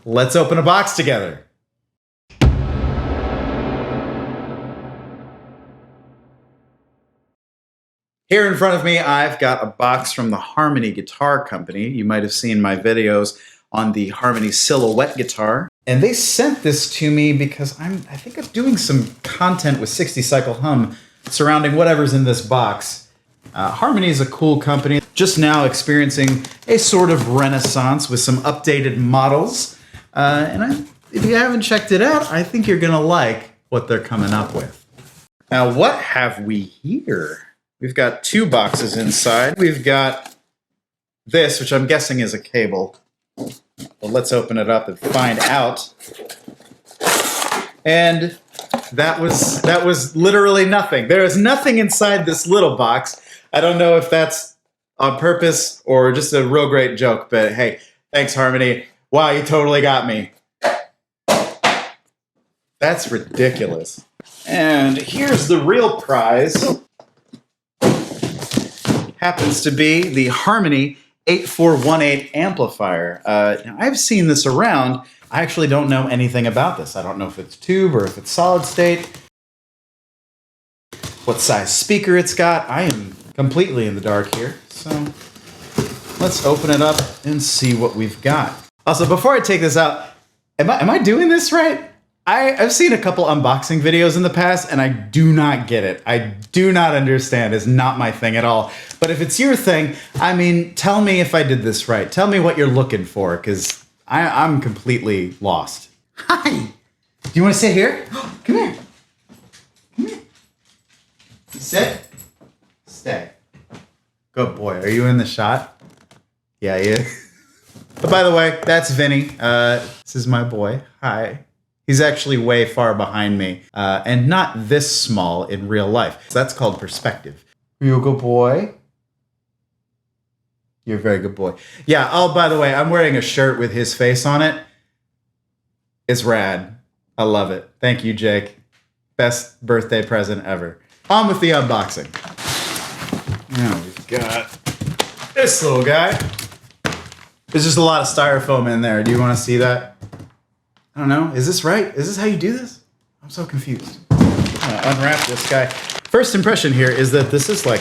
Let's open a box together. Here in front of me, I've got a box from the Harmony Guitar Company. You might have seen my videos on the Harmony Silhouette guitar. And they sent this to me because I think I'm doing some content with 60 Cycle Hum surrounding whatever's in this box. Harmony is a cool company, just now experiencing a sort of renaissance with some updated models. If you haven't checked it out, I think you're gonna like what they're coming up with. Now, what have we here? We've got two boxes inside. We've got this, which I'm guessing is a cable. Well, let's open it up and find out. And that was literally nothing. There is nothing inside this little box. I don't know if that's on purpose or just a real great joke, but hey, thanks, Harmony. Wow, you totally got me. That's ridiculous. And here's the real prize. Happens to be the Harmony 8418 amplifier. Now I've seen this around. I actually don't know anything about this. I don't know if it's tube or if it's solid state, what size speaker it's got. I am completely in the dark here. So let's open it up and see what we've got. Also, before I take this out, am I doing this right? I've seen a couple unboxing videos in the past, and I do not get it. I do not understand. It's not my thing at all. But if it's your thing, I mean, tell me if I did this right. Tell me what you're looking for, because I'm completely lost. Hi! Do you want to sit here? Come here. Come here. Sit. Stay. Good boy. Are you in the shot? Yeah, he is. But by the way, that's Vinny. This is my boy. Hi. He's actually way far behind me, and not this small in real life. So that's called perspective. Are you a good boy? You're a very good boy. Yeah, oh, by the way, I'm wearing a shirt with his face on it. It's rad. I love it. Thank you, Jake. Best birthday present ever. On with the unboxing. Now we've got this little guy. There's just a lot of styrofoam in there. Do you want to see that? I don't know. Is this right? Is this how you do this? I'm so confused. I'm gonna unwrap this guy. First impression here is that this is like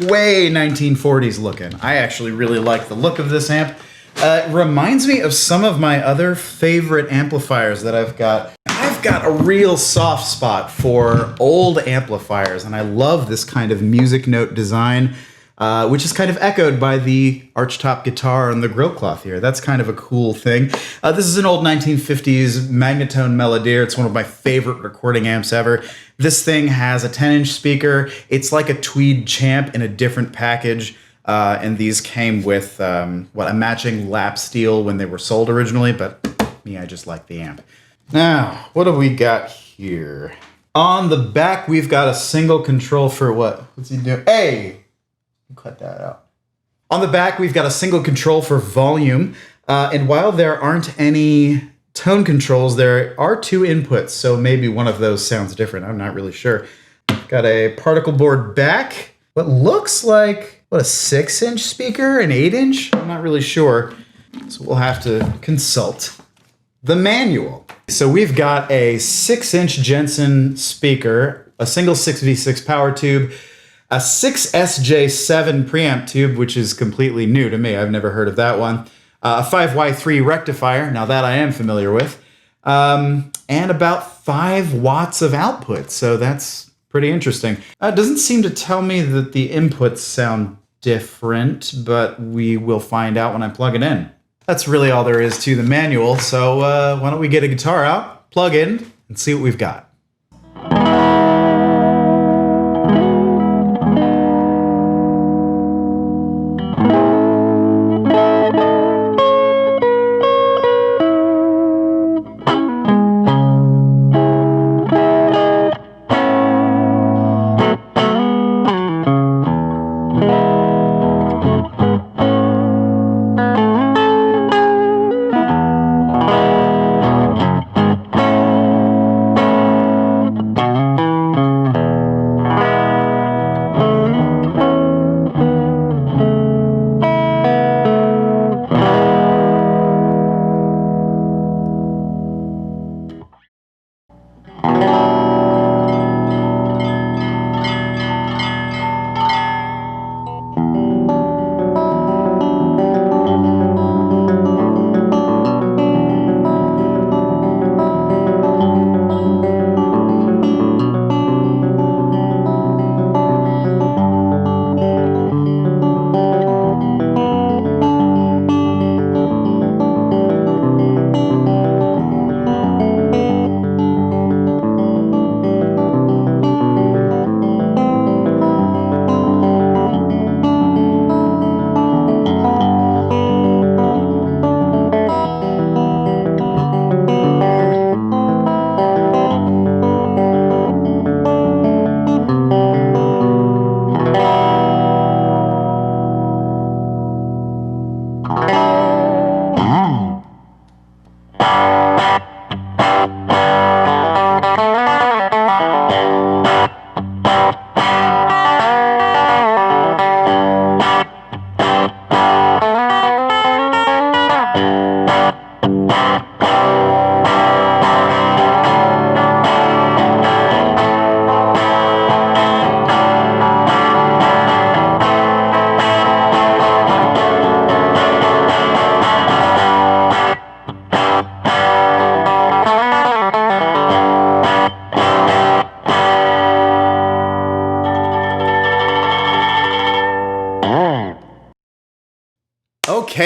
way 1940s looking. I actually really like the look of this amp. It reminds me of some of my other favorite amplifiers that I've got. I've got a real soft spot for old amplifiers, and I love this kind of music note design, which is kind of echoed by the archtop guitar and the grill cloth here. That's kind of a cool thing. This is an old 1950s Magnatone Melodier. It's one of my favorite recording amps ever. This thing has a 10-inch speaker. It's like a tweed champ in a different package. And these came with a matching lap steel when they were sold originally, but me, I just like the amp. Now, what do we got here? On the back, we've got a single control for what? What's he doing? Hey! Cut that out. On the back, we've got a single control for volume. And while there aren't any tone controls, there are two inputs. So maybe one of those sounds different. I'm not really sure. Got a particle board back. What looks like, what, a 6-inch speaker, an 8-inch? I'm not really sure. So we'll have to consult the manual. So we've got a 6-inch Jensen speaker, a single 6V6 power tube, a 6SJ7 preamp tube, which is completely new to me. I've never heard of that one. A 5Y3 rectifier, now that I am familiar with. And about 5 watts of output, so that's pretty interesting. It doesn't seem to tell me that the inputs sound different, but we will find out when I plug it in. That's really all there is to the manual, so why don't we get a guitar out, plug in, and see what we've got.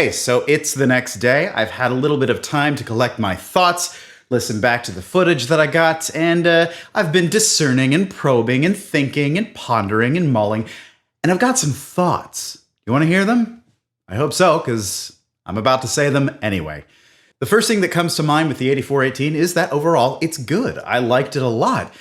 Okay, so it's the next day. I've had a little bit of time to collect my thoughts, listen back to the footage that I got, and I've been discerning and probing and thinking and pondering and mulling, and I've got some thoughts. You want to hear them? I hope so, because I'm about to say them anyway. The first thing that comes to mind with the 8418 is that overall it's good. I liked it a lot.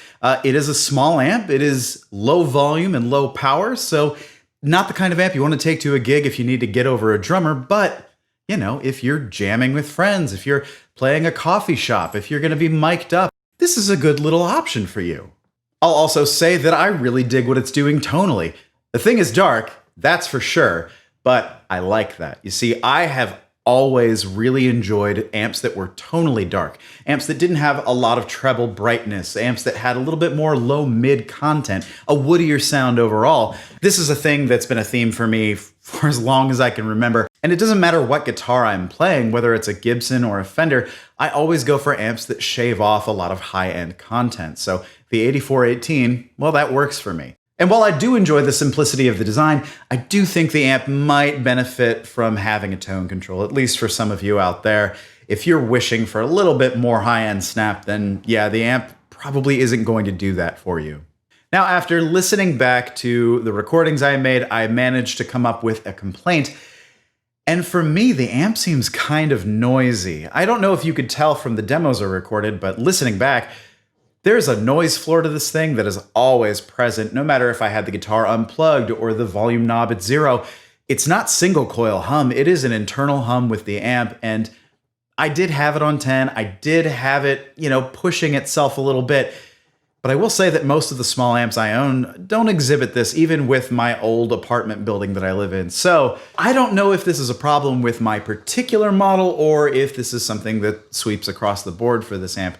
It is a small amp. It is low volume and low power, so not the kind of amp you want to take to a gig if you need to get over a drummer, but you know, if you're jamming with friends, if you're playing a coffee shop, if you're going to be mic'd up, this is a good little option for you. I'll also say that I really dig what it's doing tonally. The thing is dark, that's for sure, but I like that. You see, I have always really enjoyed amps that were tonally dark, amps that didn't have a lot of treble brightness, amps that had a little bit more low-mid content, a woodier sound overall. This is a thing that's been a theme for me for as long as I can remember. And it doesn't matter what guitar I'm playing, whether it's a Gibson or a Fender, I always go for amps that shave off a lot of high-end content. So the 8418, well, that works for me. And while I do enjoy the simplicity of the design, I do think the amp might benefit from having a tone control, at least for some of you out there. If you're wishing for a little bit more high-end snap, then yeah, the amp probably isn't going to do that for you. Now, after listening back to the recordings I made, I managed to come up with a complaint. And for me, the amp seems kind of noisy. I don't know if you could tell from the demos I recorded, but listening back, there's a noise floor to this thing that is always present, no matter if I had the guitar unplugged or the volume knob at 0. It's not single coil hum, it is an internal hum with the amp, and I did have it on 10, I did have it, pushing itself a little bit, but I will say that most of the small amps I own don't exhibit this, even with my old apartment building that I live in. So I don't know if this is a problem with my particular model or if this is something that sweeps across the board for this amp.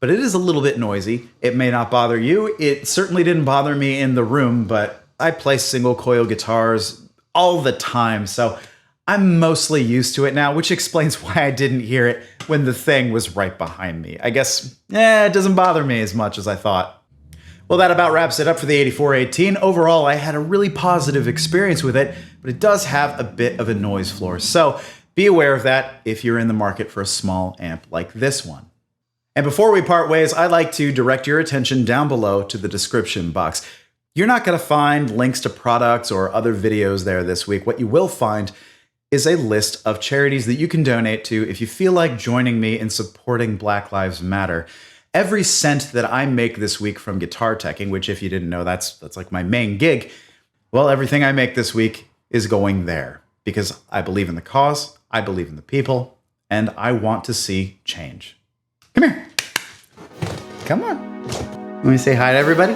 But it is a little bit noisy. It may not bother you. It certainly didn't bother me in the room, but I play single coil guitars all the time, so I'm mostly used to it now, which explains why I didn't hear it when the thing was right behind me. I guess, it doesn't bother me as much as I thought. Well, that about wraps it up for the 8418. Overall, I had a really positive experience with it, but it does have a bit of a noise floor, so be aware of that if you're in the market for a small amp like this one. And before we part ways, I'd like to direct your attention down below to the description box. You're not going to find links to products or other videos there this week. What you will find is a list of charities that you can donate to if you feel like joining me in supporting Black Lives Matter. Every cent that I make this week from guitar teching, which if you didn't know, that's like my main gig, well, everything I make this week is going there because I believe in the cause, I believe in the people, and I want to see change. Come here. Come on. Let me say hi to everybody.